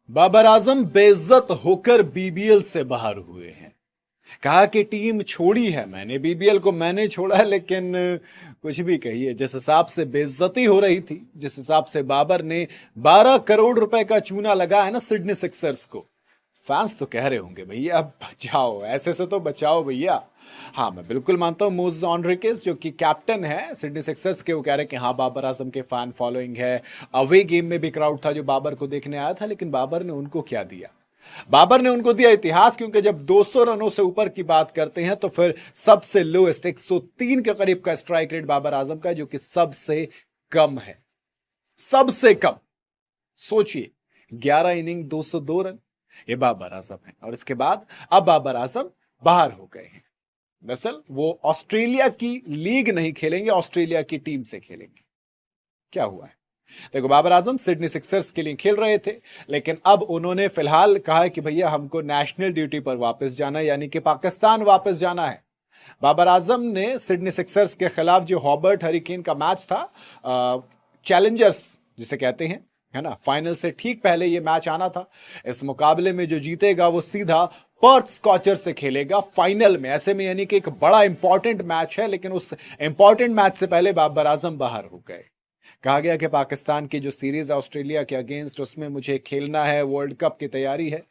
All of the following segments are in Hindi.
बाबर आजम बेइज्जत होकर बीबीएल से बाहर हुए हैं। कहा कि टीम छोड़ी है मैंने, बीबीएल को मैंने छोड़ा है, लेकिन कुछ भी कहिए, जिस हिसाब से बेइज्जती हो रही थी, जिस हिसाब से बाबर ने 12 करोड़ रुपए का चूना लगाया है ना सिडनी सिक्सर्स को, फैंस तो कह रहे होंगे भैया बचाओ, ऐसे से तो बचाओ भैया। हाँ, मैं बिल्कुल मानता हूँ मोज़ ऑनरिकेस जो कि कैप्टन है सिडनी सिक्सर्स के, वो कह रहे हैं कि हाँ बाबर आजम के फैन फॉलोइंग है। अवे गेम में भी क्राउड था जो बाबर को देखने आया था, लेकिन बाबर ने उनको क्या दिया? बाबर ने उनको दिया इतिहास, क्योंकि जब 200 रनों से ऊपर की बात करते हैं तो फिर सबसे लोएस्ट 103 के करीब का स्ट्राइक रेट बाबर आजम का, जो कि सबसे कम है, सबसे कम। सोचिए, 11 इनिंग 202 रन, ये बाबर आजम है। और इसके बाद अब बाबर आजम बाहर हो गए हैं। दरअसल वो ऑस्ट्रेलिया की लीग नहीं खेलेंगे, ऑस्ट्रेलिया की टीम से खेलेंगे। क्या हुआ है? देखो, बाबर आजम सिडनी सिक्सर्स के लिए खेल रहे थे, लेकिन अब उन्होंने फिलहाल कहा है कि भैया हमको नेशनल ड्यूटी पर वापस जाना है, यानी कि पाकिस्तान वापस जाना है। बाबर आजम ने सिडनी सिक्सर्स के खिलाफ जो हॉबर्ट हरिकेन का मैच था, चैलेंजर्स जिसे कहते हैं, है ना, फाइनल से ठीक पहले ये मैच आना था। इस मुकाबले में जो जीतेगा वो सीधा पर्थ स्कॉचर से खेलेगा फाइनल में। ऐसे में यानी कि एक बड़ा इंपॉर्टेंट मैच है, लेकिन उस इंपॉर्टेंट मैच से पहले बाबर आजम बाहर हो गए। कहा गया कि पाकिस्तान की जो सीरीज है ऑस्ट्रेलिया के अगेंस्ट, उसमें मुझे खेलना है, वर्ल्ड कप की तैयारी है।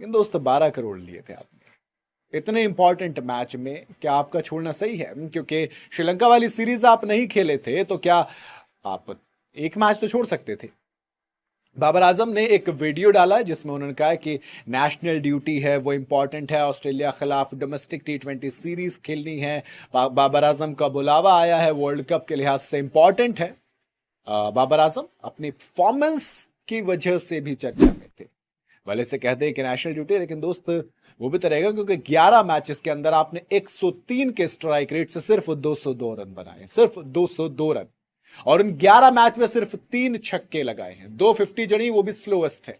इन दोस्त 12 करोड़ लिए थे आपने इतने इंपॉर्टेंट मैच में, क्या आपका छोड़ना सही है? क्योंकि श्रीलंका वाली सीरीज आप नहीं खेले थे, तो क्या आप एक मैच तो छोड़ सकते थे? बाबर आजम ने एक वीडियो डाला है जिसमें उन्होंने कहा कि नेशनल ड्यूटी है, वो इंपॉर्टेंट है, ऑस्ट्रेलिया खिलाफ डोमेस्टिक T20 सीरीज खेलनी है। बाबर आजम का बुलावा आया है, वर्ल्ड कप के लिहाज से इंपॉर्टेंट है। बाबर आजम अपनी परफॉर्मेंस की वजह से भी चर्चा में थे। भले से कहते हैं कि नेशनल ड्यूटी, लेकिन दोस्त वो भी तो रहेगा, क्योंकि 11 मैचेस के अंदर आपने 103 के स्ट्राइक रेट से सिर्फ 202 रन बनाए, सिर्फ 202 रन। और इन 11 मैच में सिर्फ 3 छक्के लगाए हैं, 250 जड़ी, वो भी स्लोएस्ट है।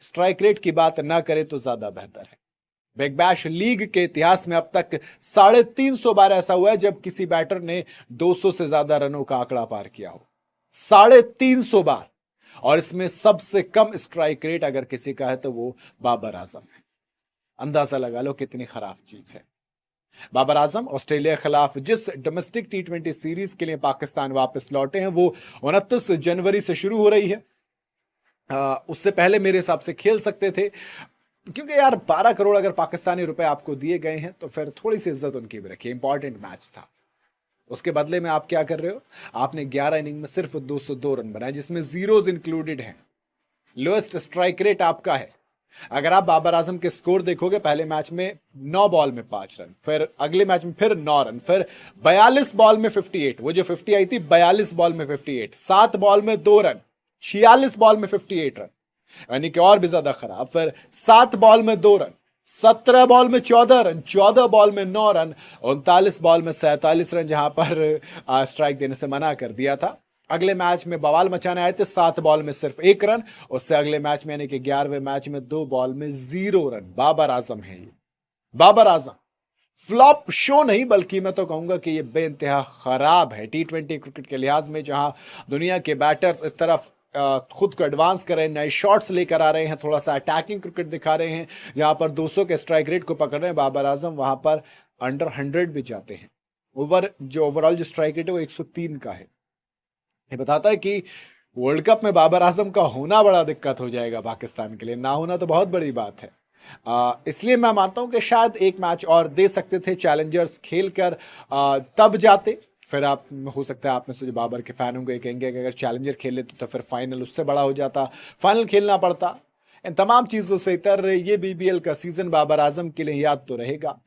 स्ट्राइक रेट की बात ना करें तो ज्यादा बेहतर है। बिग बैश लीग के इतिहास में अब तक 350 बार ऐसा हुआ है जब किसी बैटर ने 200 से ज्यादा रनों का आंकड़ा पार किया हो। 350 बार। और इसमें सबसे कम स्ट्राइक रेट अगर किसी का है तो वो बाबर आजम है। अंदाजा लगा लो कितनी खराब चीज है। बाबर आजम ऑस्ट्रेलिया के खिलाफ जिस डोमेस्टिक T20 सीरीज के लिए पाकिस्तान वापस लौटे हैं, वो 29 जनवरी से शुरू हो रही है। उससे पहले मेरे हिसाब से खेल सकते थे, क्योंकि यार 12 करोड़ अगर पाकिस्तानी रुपए आपको दिए गए हैं तो फिर थोड़ी सी इज्जत उनकी भी रखिए। इंपॉर्टेंट मैच था, उसके बदले में आप क्या कर रहे हो? आपने 11 इनिंग में सिर्फ 202 रन बनाए, जिसमें जीरोज इंक्लूडेड हैं। लोएस्ट स्ट्राइक रेट आपका है। अगर आप बाबर आजम के स्कोर देखोगे, पहले मैच में 9 बॉल में 5 रन, फिर अगले मैच में फिर 9 रन, फिर 42 बॉल में 58, वो जो 50 आई थी 42 बॉल में 58, 7 बॉल में 2 रन, 46 बॉल में 58 रन, यानी कि और भी ज्यादा खराब। फिर 7 बॉल में 2 रन, 17 बॉल में 14 रन, 14 बॉल में 9 रन, 39 बॉल में 47 रन, जहां पर स्ट्राइक देने से मना कर दिया था। अगले मैच में बवाल मचाने आए थे, 7 बॉल में सिर्फ 1 रन। उससे अगले मैच में यानी कि 11वें मैच में 2 बॉल में 0 रन। बाबर आजम है ये। बाबर आजम फ्लॉप शो नहीं, बल्कि मैं तो कहूंगा कि ये बेइंतहा खराब है T20 क्रिकेट के लिहाज में, जहां दुनिया के बैटर्स इस तरफ खुद को एडवांस कर रहे हैं, नए शॉट्स लेकर आ रहे हैं, थोड़ा सा अटैकिंग क्रिकेट दिखा रहे हैं, जहां पर 200 के स्ट्राइक रेट को पकड़ रहे हैं। बाबर आजम वहां पर अंडर 100 भी जाते हैं। ओवरऑल जो स्ट्राइक रेट है वो 103 का है। ये बताता है कि वर्ल्ड कप में बाबर आजम का होना बड़ा दिक्कत हो जाएगा पाकिस्तान के लिए, ना होना तो बहुत बड़ी बात है। इसलिए मैं मानता हूं कि शायद एक मैच और दे सकते थे, चैलेंजर्स खेलकर तब जाते। फिर आप, हो सकता है आप में से जो बाबर के फैन होंगे कहेंगे कि अगर चैलेंजर खेल लेते तो फिर फाइनल उससे बड़ा हो जाता, फाइनल खेलना पड़ता। इन तमाम चीज़ों से इतर ये BBL का सीजन बाबर आजम के लिए याद तो रहेगा।